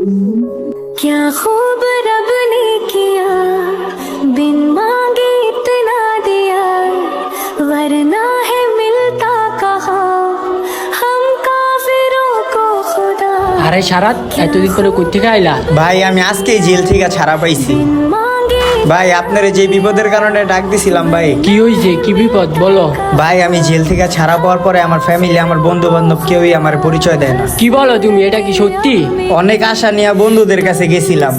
क्या खूब रब ने किया, बिन मांगे इतना दिया, वरना है मिलता कहाँ हम काफिरों को खुदा। আরে সারাত, এতদিন পরে কই থেকে আইলা? ভাই আমি আজকেই জেল থেকে ছাড়া পাইছি। ভাই আপনার যে বিপদের কারণে ডাক দিছিলাম ভাই। কি হইছে, কি বিপদ বলো? ভাই আমি জেল থেকে ছাড়া পাওয়ার পরে আমার ফ্যামিলি, আমার বন্ধু বান্ধব কেউই আমার পরিচয় দেয় না। কি বলো তুমি, এটা কি সত্যি? অনেক আশা নিয়ে বন্ধুদের কাছে গেছিলাম,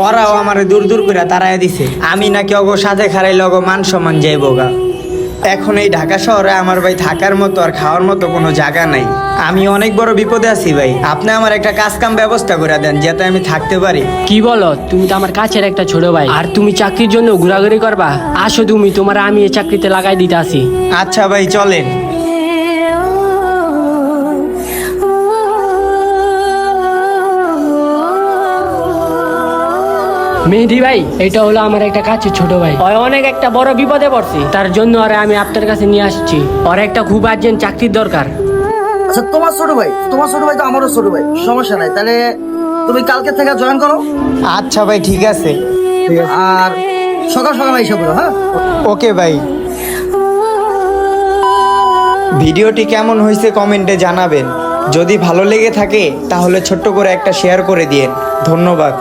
ওরাও আমার দূর দূর করে তাড়াইয়া দিছে। আমি নাকি অগো সাথে খারাইলে অগো মান সম্মান যাইব গা। এখন এই ঢাকা শহরে আমার ভাই থাকার মতো আর খাওয়ার মতো কোনো জায়গা নাই। আমি অনেক বড় বিপদে আছি ভাই, আপনি আমার একটা কাজ কাম ব্যবস্থা করে দেন যাতে আমি থাকতে পারি। কি বলো, তুমি তো আমার কাছের একটা ছোট ভাই, আর তুমি চাকরির জন্য ঘোরাঘুরি করবা? আসো তুমি, তোমার আমি এই চাকরিতে লাগাই দিতে আসি। আচ্ছা ভাই চলেন। মেহেদি ভাই, এটা হলো আমার একটা কাছের ছোট ভাই। ওই অনেক একটা বড় বিপদে পড়ছে, তার জন্য আরে আমি আপনার কাছে নিয়ে আসছি। ওর একটা খুব আর্জেন্ট চাকরির দরকার। আচ্ছা তোমার ছোট ভাই তো আমারও ছোট ভাই, সমস্যা নাই। তাহলে তুমি কালকে থেকে জয়েন করো। আচ্ছা ভাই ঠিক আছে। আর সকাল সকাল এসে করো। হ্যাঁ, ওকে ভাই। ভিডিওটি কেমন হয়েছে কমেন্টে জানাবেন। যদি ভালো লেগে থাকে তাহলে ছোট্ট করে একটা শেয়ার করে দিয়েন। ধন্যবাদ।